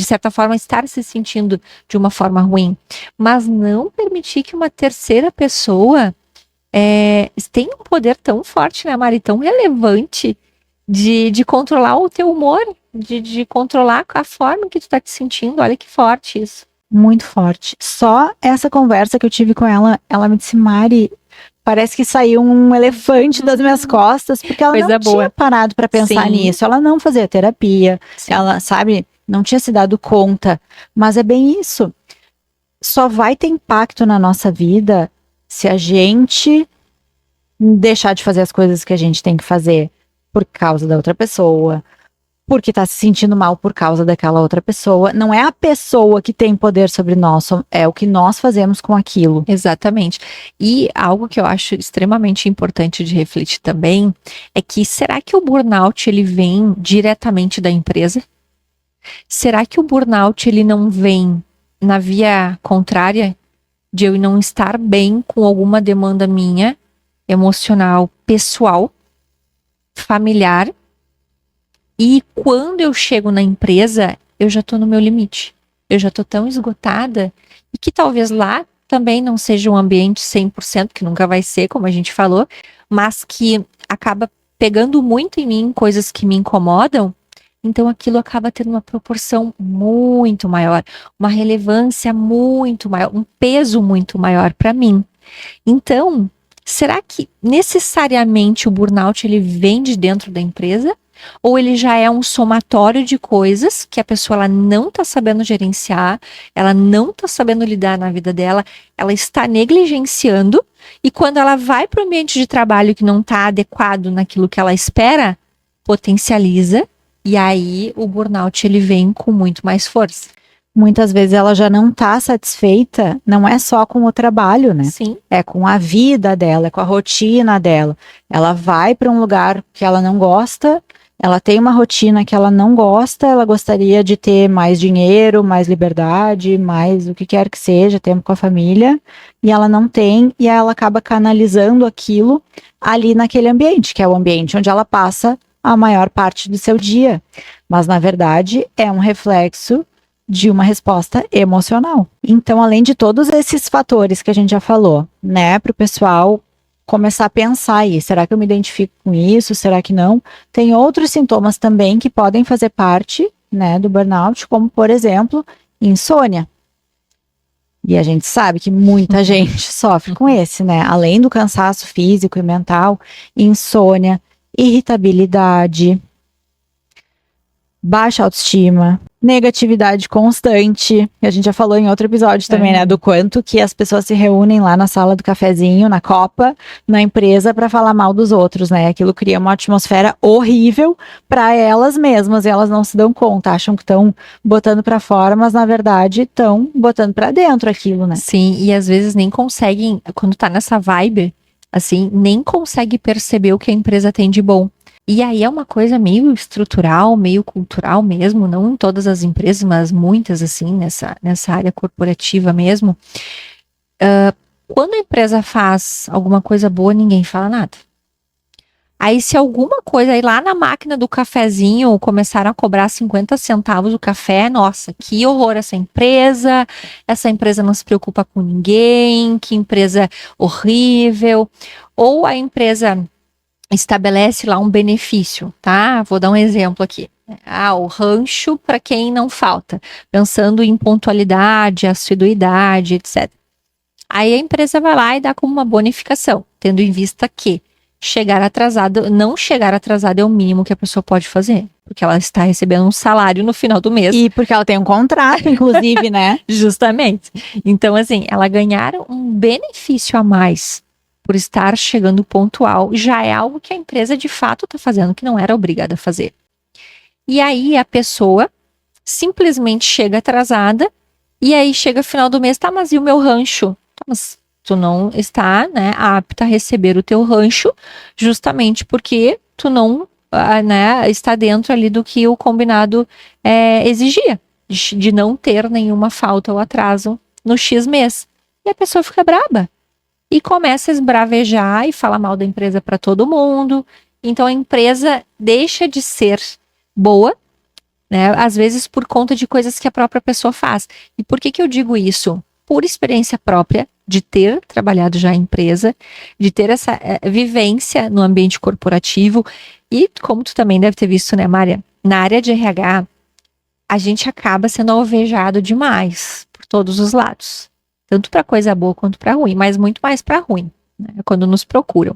certa forma, estar se sentindo de uma forma ruim. Mas não permitir que uma terceira pessoa tenha um poder tão forte, né, Mari? Tão relevante de controlar o teu humor, de controlar a forma que tu tá te sentindo. Olha que forte isso. Muito forte. Só essa conversa que eu tive com ela, ela me disse, Mari, parece que saiu um elefante das minhas costas, porque ela não tinha parado para pensar nisso. Ela não fazia terapia, ela, sabe, não tinha se dado conta. Mas é bem isso. Só vai ter impacto na nossa vida se a gente deixar de fazer as coisas que a gente tem que fazer por causa da outra pessoa, porque tá se sentindo mal por causa daquela outra pessoa. Não é a pessoa que tem poder sobre nós, é o que nós fazemos com aquilo. Exatamente. E algo que eu acho extremamente importante de refletir também é que, será que o burnout ele vem diretamente da empresa? Será que o burnout ele não vem na via contrária, de eu não estar bem com alguma demanda minha, emocional, pessoal, familiar? E quando eu chego na empresa, eu já tô no meu limite. Eu já tô tão esgotada e que talvez lá também não seja um ambiente 100%, que nunca vai ser, como a gente falou, mas que acaba pegando muito em mim coisas que me incomodam, então aquilo acaba tendo uma proporção muito maior, uma relevância muito maior, um peso muito maior para mim. Então, será que necessariamente o burnout ele vem de dentro da empresa? Ou ele já é um somatório de coisas que a pessoa ela não está sabendo gerenciar, ela não está sabendo lidar na vida dela, ela está negligenciando, e quando ela vai para o ambiente de trabalho que não está adequado naquilo que ela espera, potencializa, e aí o burnout ele vem com muito mais força. Muitas vezes ela já não está satisfeita, não é só com o trabalho, né? Sim. É com a vida dela, é com a rotina dela. Ela vai para um lugar que ela não gosta, ela tem uma rotina que ela não gosta, ela gostaria de ter mais dinheiro, mais liberdade, mais o que quer que seja, tempo com a família, e ela não tem, e ela acaba canalizando aquilo ali naquele ambiente, que é o ambiente onde ela passa a maior parte do seu dia. Mas, na verdade, é um reflexo de uma resposta emocional. Então, além de todos esses fatores que a gente já falou, né, para o pessoal começar a pensar aí, será que eu me identifico com isso, será que não? Tem outros sintomas também que podem fazer parte, né, do burnout, como, por exemplo, insônia. E a gente sabe que muita gente sofre com esse, né, além do cansaço físico e mental, insônia, irritabilidade, baixa autoestima, negatividade constante, que a gente já falou em outro episódio também, né, do quanto que as pessoas se reúnem lá na sala do cafezinho, na copa, na empresa para falar mal dos outros, né, aquilo cria uma atmosfera horrível para elas mesmas, e elas não se dão conta, acham que estão botando para fora, mas na verdade estão botando para dentro aquilo, né. Sim, e às vezes nem conseguem, quando tá nessa vibe, assim, nem consegue perceber o que a empresa tem de bom. E aí é uma coisa meio estrutural, meio cultural mesmo, não em todas as empresas, mas muitas assim, nessa área corporativa mesmo. Quando a empresa faz alguma coisa boa, ninguém fala nada. Aí se alguma coisa, aí lá na máquina do cafezinho começaram a cobrar 50 centavos o café, nossa, que horror essa empresa não se preocupa com ninguém, que empresa horrível. Ou a empresa estabelece lá um benefício, tá? Vou dar um exemplo aqui. O rancho para quem não falta, pensando em pontualidade, assiduidade, etc. Aí a empresa vai lá e dá como uma bonificação, tendo em vista que não chegar atrasado é o mínimo que a pessoa pode fazer, porque ela está recebendo um salário no final do mês. E porque ela tem um contrato, inclusive, né? Justamente. Então, assim, ela ganhar um benefício a mais por estar chegando pontual, já é algo que a empresa de fato está fazendo, que não era obrigada a fazer. E aí a pessoa simplesmente chega atrasada, e aí chega final do mês, tá, mas e o meu rancho? Tá, mas tu não está, né, apta a receber o teu rancho, justamente porque tu não, né, está dentro ali do que o combinado exigia, de não ter nenhuma falta ou atraso no X mês. E a pessoa fica braba. E começa a esbravejar e falar mal da empresa para todo mundo. Então a empresa deixa de ser boa, né? Às vezes por conta de coisas que a própria pessoa faz. E por que eu digo isso? Por experiência própria, de ter trabalhado já em empresa, de ter essa vivência no ambiente corporativo. E como tu também deve ter visto, né, Mária? Na área de RH, a gente acaba sendo alvejado demais por todos os lados. Tanto para coisa boa quanto para ruim, mas muito mais para ruim, né, quando nos procuram.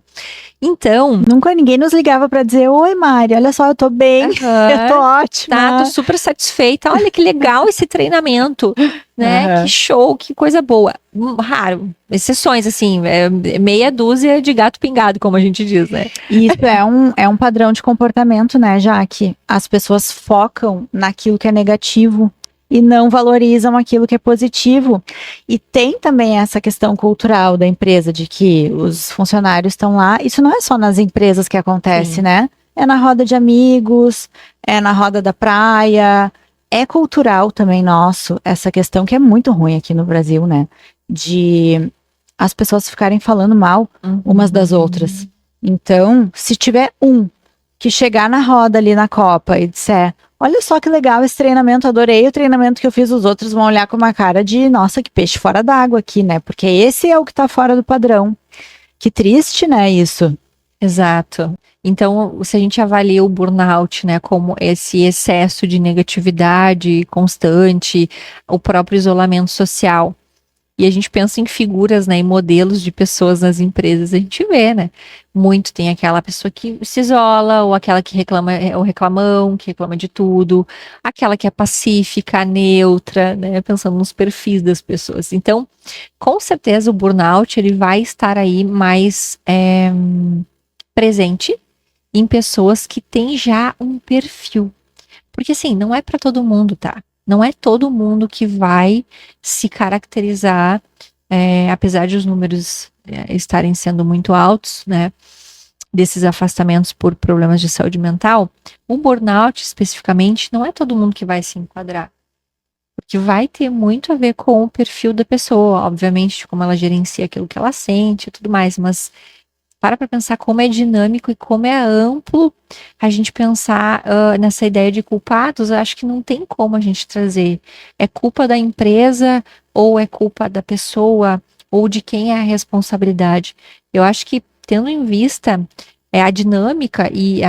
Então, nunca ninguém nos ligava para dizer: oi, Mari, olha só, eu tô bem, eu tô ótima. Tá, tô super satisfeita. Olha que legal esse treinamento, né? Que show, que coisa boa. Raro, exceções, assim, meia dúzia de gato pingado, como a gente diz, né? Isso é um padrão de comportamento, né, Jaque? As pessoas focam naquilo que é negativo e não valorizam aquilo que é positivo. E tem também essa questão cultural da empresa, de que os funcionários estão lá. Isso não é só nas empresas que acontece, sim, né? É na roda de amigos, é na roda da praia. É cultural também nosso, essa questão que é muito ruim aqui no Brasil, né? De as pessoas ficarem falando mal umas das outras. Então, se tiver um que chegar na roda ali na Copa e disser: olha só que legal esse treinamento, adorei o treinamento que eu fiz, os outros vão olhar com uma cara de, nossa, que peixe fora d'água aqui, né? Porque esse é o que tá fora do padrão. Que triste, né, isso? Exato. Então, se a gente avalia o burnout, né, como esse excesso de negatividade constante, o próprio isolamento social, e a gente pensa em figuras, né, em modelos de pessoas nas empresas, a gente vê, né, muito tem aquela pessoa que se isola, ou aquela que reclama, o reclamão, que reclama de tudo, aquela que é pacífica, neutra, né, pensando nos perfis das pessoas. Então, com certeza o burnout, ele vai estar aí mais presente em pessoas que têm já um perfil. Porque assim, não é para todo mundo, tá? Não é todo mundo que vai se caracterizar, apesar de os números estarem sendo muito altos, né? Desses afastamentos por problemas de saúde mental, o burnout especificamente não é todo mundo que vai se enquadrar. Porque vai ter muito a ver com o perfil da pessoa, obviamente, de como ela gerencia aquilo que ela sente e tudo mais, mas para pensar como é dinâmico e como é amplo a gente pensar nessa ideia de culpados. Acho que não tem como a gente trazer. É culpa da empresa ou é culpa da pessoa ou de quem é a responsabilidade. Eu acho que tendo em vista a dinâmica e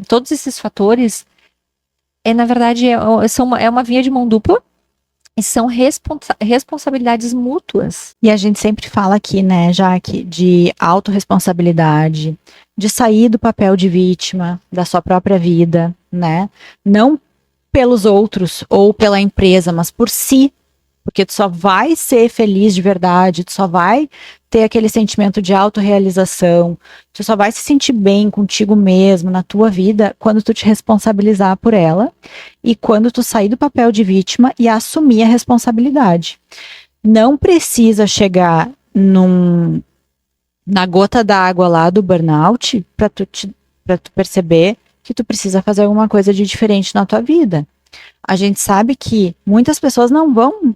todos esses fatores, na verdade é uma via de mão dupla. E são responsabilidades mútuas. E a gente sempre fala aqui, né, Jaque, de autorresponsabilidade, de sair do papel de vítima da sua própria vida, né? Não pelos outros ou pela empresa, mas por si. Porque tu só vai ser feliz de verdade, tu só vai ter aquele sentimento de autorrealização, tu só vai se sentir bem contigo mesmo, na tua vida, quando tu te responsabilizar por ela e quando tu sair do papel de vítima e assumir a responsabilidade. Não precisa chegar na gota d'água lá do burnout para tu perceber que tu precisa fazer alguma coisa de diferente na tua vida. A gente sabe que muitas pessoas não vão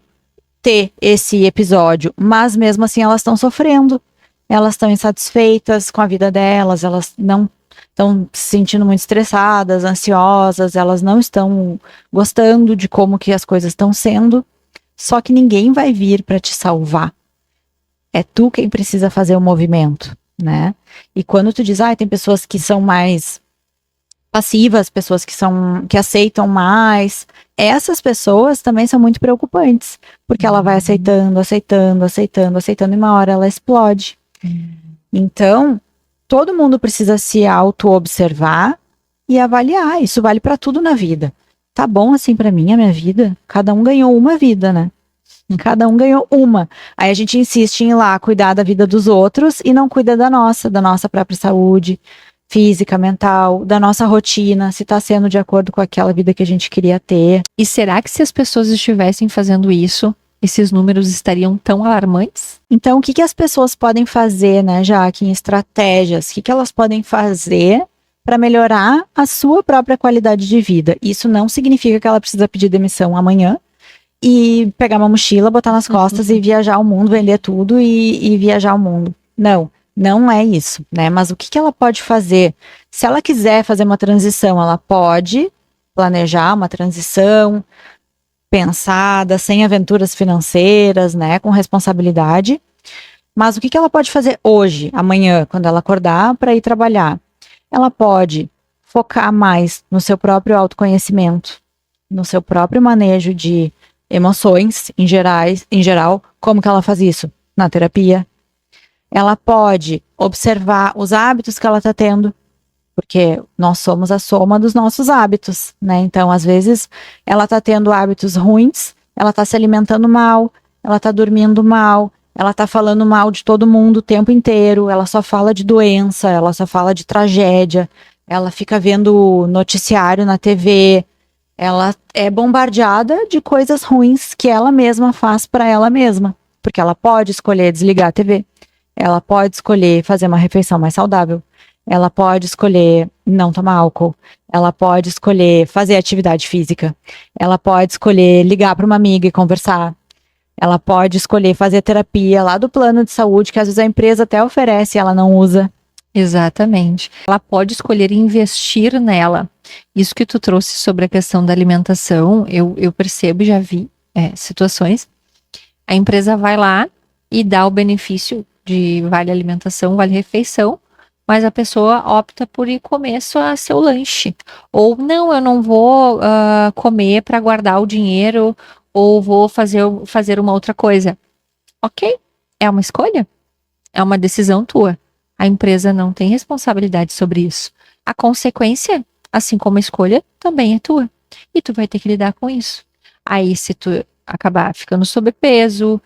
ter esse episódio, mas mesmo assim elas estão sofrendo, elas estão insatisfeitas com a vida delas, elas não estão se sentindo muito estressadas, ansiosas, elas não estão gostando de como que as coisas estão sendo, só que ninguém vai vir para te salvar. É tu quem precisa fazer o movimento, né? E quando tu diz, tem pessoas que são mais passivas, pessoas que aceitam mais, essas pessoas também são muito preocupantes, porque ela vai aceitando, e uma hora ela explode. Então, todo mundo precisa se auto-observar e avaliar. Isso vale para tudo na vida. Tá bom assim para mim, a minha vida? Cada um ganhou uma vida, né? Cada um ganhou uma. Aí a gente insiste em ir lá cuidar da vida dos outros e não cuida da nossa própria saúde física, mental, da nossa rotina, se está sendo de acordo com aquela vida que a gente queria ter. E será que se as pessoas estivessem fazendo isso, esses números estariam tão alarmantes? Então, o que as pessoas podem fazer, né, Jaque, em estratégias? O que elas podem fazer para melhorar a sua própria qualidade de vida? Isso não significa que ela precisa pedir demissão amanhã e pegar uma mochila, botar nas costas e viajar o mundo, vender tudo e viajar o mundo. Não é isso, né? Mas o que ela pode fazer? Se ela quiser fazer uma transição, ela pode planejar uma transição pensada, sem aventuras financeiras, né? Com responsabilidade. Mas o que ela pode fazer hoje, amanhã, quando ela acordar para ir trabalhar? Ela pode focar mais no seu próprio autoconhecimento, no seu próprio manejo de emoções em geral. Como que ela faz isso? Na terapia. Ela pode observar os hábitos que ela está tendo, porque nós somos a soma dos nossos hábitos, né? Então, às vezes, ela está tendo hábitos ruins, ela está se alimentando mal, ela está dormindo mal, ela está falando mal de todo mundo o tempo inteiro, ela só fala de doença, ela só fala de tragédia, ela fica vendo noticiário na TV, ela é bombardeada de coisas ruins que ela mesma faz para ela mesma, porque ela pode escolher desligar a TV. Ela pode escolher fazer uma refeição mais saudável. Ela pode escolher não tomar álcool. Ela pode escolher fazer atividade física. Ela pode escolher ligar para uma amiga e conversar. Ela pode escolher fazer terapia lá do plano de saúde, que às vezes a empresa até oferece e ela não usa. Exatamente. Ela pode escolher investir nela. Isso que tu trouxe sobre a questão da alimentação, eu percebo, já vi situações. A empresa vai lá e dá o benefício de vale alimentação, vale refeição, mas a pessoa opta por ir comer só seu lanche. Ou não, eu não vou comer para guardar o dinheiro, ou vou fazer uma outra coisa. Ok, é uma escolha, é uma decisão tua. A empresa não tem responsabilidade sobre isso. A consequência, assim como a escolha, também é tua. E tu vai ter que lidar com isso. Aí, se tu acabar ficando sobrepeso,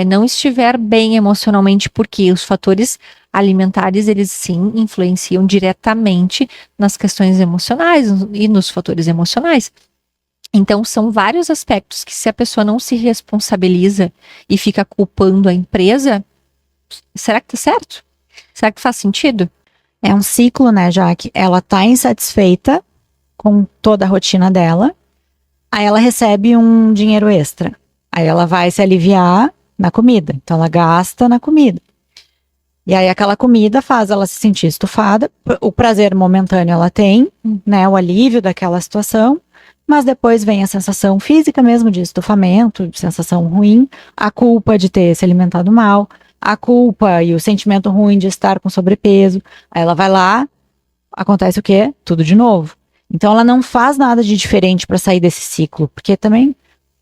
não estiver bem emocionalmente, porque os fatores alimentares, eles sim influenciam diretamente nas questões emocionais e nos fatores emocionais. Então, são vários aspectos que, se a pessoa não se responsabiliza e fica culpando a empresa, será que tá certo? Será que faz sentido? É um ciclo, né, Jaque? Ela tá insatisfeita com toda a rotina dela, aí ela recebe um dinheiro extra. Aí ela vai se aliviar na comida. Então ela gasta na comida. E aí aquela comida faz ela se sentir estufada. O prazer momentâneo ela tem, né? O alívio daquela situação. Mas depois vem a sensação física mesmo de estufamento, de sensação ruim, a culpa de ter se alimentado mal, a culpa e o sentimento ruim de estar com sobrepeso. Aí ela vai lá, acontece o quê? Tudo de novo. Então ela não faz nada de diferente para sair desse ciclo, porque também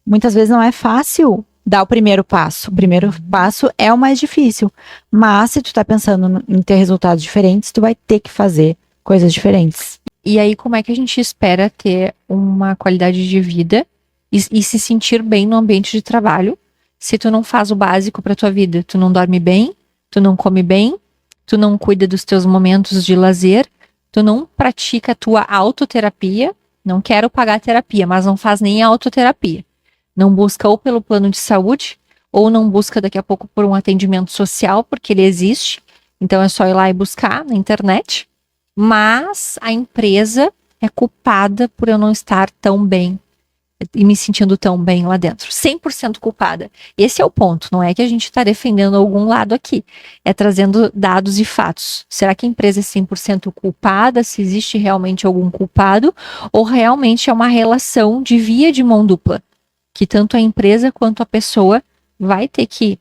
muitas vezes não é fácil dar o primeiro passo. O primeiro passo é o mais difícil, mas se tu tá pensando em ter resultados diferentes, tu vai ter que fazer coisas diferentes. E aí, como é que a gente espera ter uma qualidade de vida e se sentir bem no ambiente de trabalho se tu não faz o básico para tua vida? Tu não dorme bem, tu não come bem, tu não cuida dos teus momentos de lazer, tu não pratica a tua autoterapia. Não quero pagar terapia, mas não faz nem autoterapia. Não busca ou pelo plano de saúde, ou não busca daqui a pouco por um atendimento social, porque ele existe. Então é só ir lá e buscar na internet. Mas a empresa é culpada por eu não estar tão bem e me sentindo tão bem lá dentro. 100% culpada. Esse é o ponto. Não é que a gente está defendendo algum lado aqui. É trazendo dados e fatos. Será que a empresa é 100% culpada? Se existe realmente algum culpado? Ou realmente é uma relação de via de mão dupla? Que tanto a empresa quanto a pessoa vai ter que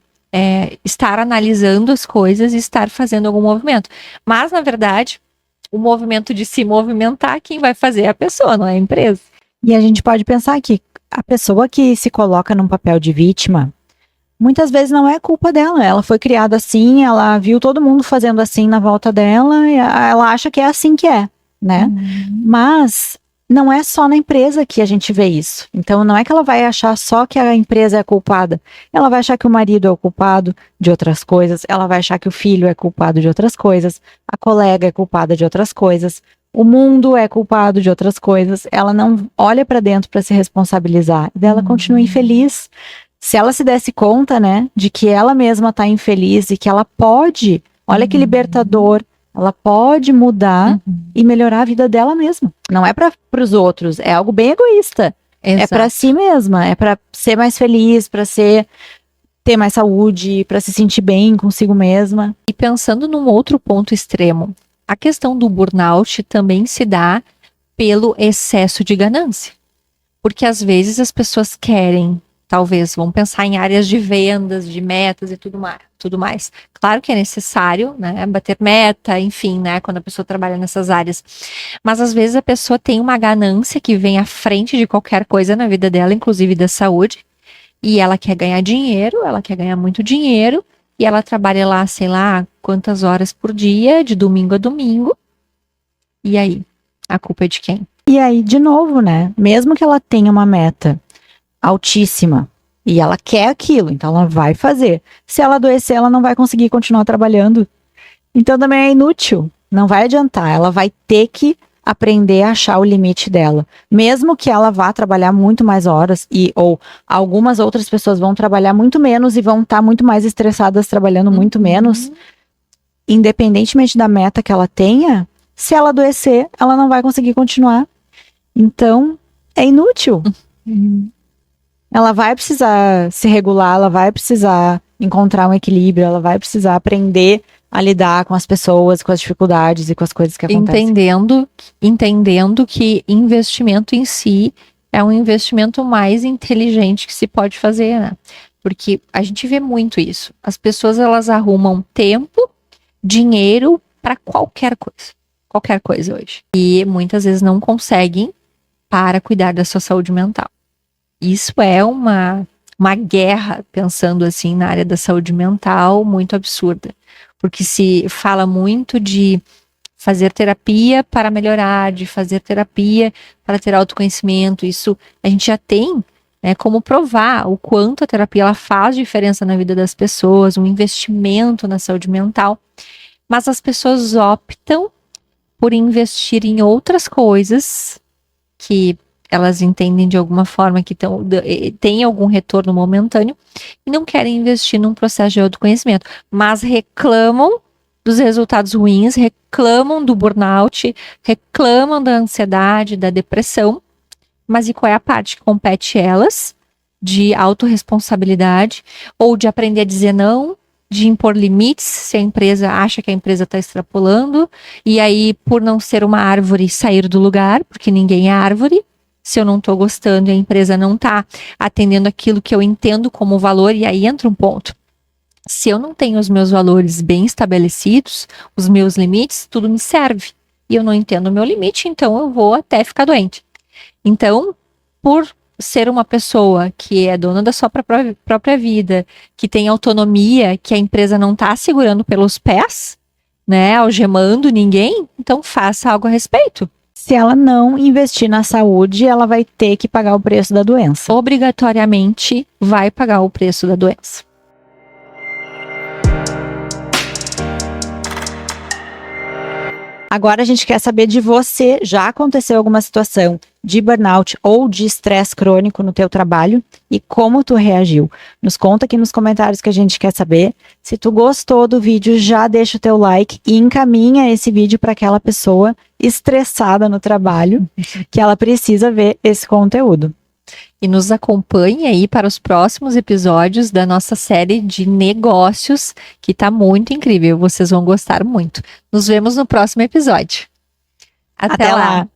estar analisando as coisas e estar fazendo algum movimento. Mas, na verdade, o movimento de se movimentar, quem vai fazer é a pessoa, não é a empresa. E a gente pode pensar que a pessoa que se coloca num papel de vítima, muitas vezes não é culpa dela. Ela foi criada assim, ela viu todo mundo fazendo assim na volta dela, e ela acha que é assim que é, né? Mas não é só na empresa que a gente vê isso. Então não é que ela vai achar só que a empresa é culpada. Ela vai achar que o marido é o culpado de outras coisas, ela vai achar que o filho é culpado de outras coisas, a colega é culpada de outras coisas, o mundo é culpado de outras coisas. Ela não olha para dentro para se responsabilizar. E ela continua infeliz. Se ela se desse conta, né, de que ela mesma tá infeliz e que ela pode, olha que libertador, ela pode mudar e melhorar a vida dela mesma. Não é para os outros, é algo bem egoísta. Exato. É para si mesma, é para ser mais feliz, para ter mais saúde, para se sentir bem consigo mesma. E pensando num outro ponto extremo, a questão do burnout também se dá pelo excesso de ganância. Porque às vezes as pessoas querem, talvez, vão pensar em áreas de vendas, de metas e tudo mais. Claro que é necessário, né, bater meta, enfim, né, quando a pessoa trabalha nessas áreas. Mas às vezes a pessoa tem uma ganância que vem à frente de qualquer coisa na vida dela, inclusive da saúde, e ela quer ganhar dinheiro, ela quer ganhar muito dinheiro, e ela trabalha lá, sei lá, quantas horas por dia, de domingo a domingo. E aí, a culpa é de quem? E aí, de novo, né, mesmo que ela tenha uma meta altíssima, e ela quer aquilo, então ela vai fazer. Se ela adoecer, ela não vai conseguir continuar trabalhando. Então também é inútil, não vai adiantar. Ela vai ter que aprender a achar o limite dela. Mesmo que ela vá trabalhar muito mais horas, ou algumas outras pessoas vão trabalhar muito menos e vão estar muito mais estressadas trabalhando muito menos, independentemente da meta que ela tenha, se ela adoecer, ela não vai conseguir continuar. Então, é inútil. Ela vai precisar se regular, ela vai precisar encontrar um equilíbrio, ela vai precisar aprender a lidar com as pessoas, com as dificuldades e com as coisas que acontecem. Entendendo que investimento em si é um investimento mais inteligente que se pode fazer, né? Porque a gente vê muito isso. As pessoas, elas arrumam tempo, dinheiro para qualquer coisa hoje. E muitas vezes não conseguem para cuidar da sua saúde mental. Isso é uma guerra, pensando assim, na área da saúde mental, muito absurda. Porque se fala muito de fazer terapia para melhorar, de fazer terapia para ter autoconhecimento. Isso a gente já tem, né, como provar o quanto a terapia ela faz diferença na vida das pessoas, um investimento na saúde mental. Mas as pessoas optam por investir em outras coisas que elas entendem de alguma forma que tem algum retorno momentâneo e não querem investir num processo de autoconhecimento, mas reclamam dos resultados ruins, reclamam do burnout, reclamam da ansiedade, da depressão, mas e qual é a parte que compete elas? De autorresponsabilidade ou de aprender a dizer não, de impor limites, se a empresa acha que a empresa está extrapolando, e aí, por não ser uma árvore, sair do lugar, porque ninguém é árvore. Se eu não estou gostando e a empresa não está atendendo aquilo que eu entendo como valor, e aí entra um ponto. Se eu não tenho os meus valores bem estabelecidos, os meus limites, tudo me serve. E eu não entendo o meu limite, então eu vou até ficar doente. Então, por ser uma pessoa que é dona da sua própria vida, que tem autonomia, que a empresa não está segurando pelos pés, né, algemando ninguém, então faça algo a respeito. Se ela não investir na saúde, ela vai ter que pagar o preço da doença. Obrigatoriamente vai pagar o preço da doença. Agora a gente quer saber de você. Já aconteceu alguma situação de burnout ou de estresse crônico no teu trabalho e como tu reagiu? Nos conta aqui nos comentários que a gente quer saber. Se tu gostou do vídeo, já deixa o teu like e encaminha esse vídeo para aquela pessoa estressada no trabalho que ela precisa ver esse conteúdo. E nos acompanhe aí para os próximos episódios da nossa série de negócios, que tá muito incrível, vocês vão gostar muito. Nos vemos no próximo episódio. Até lá!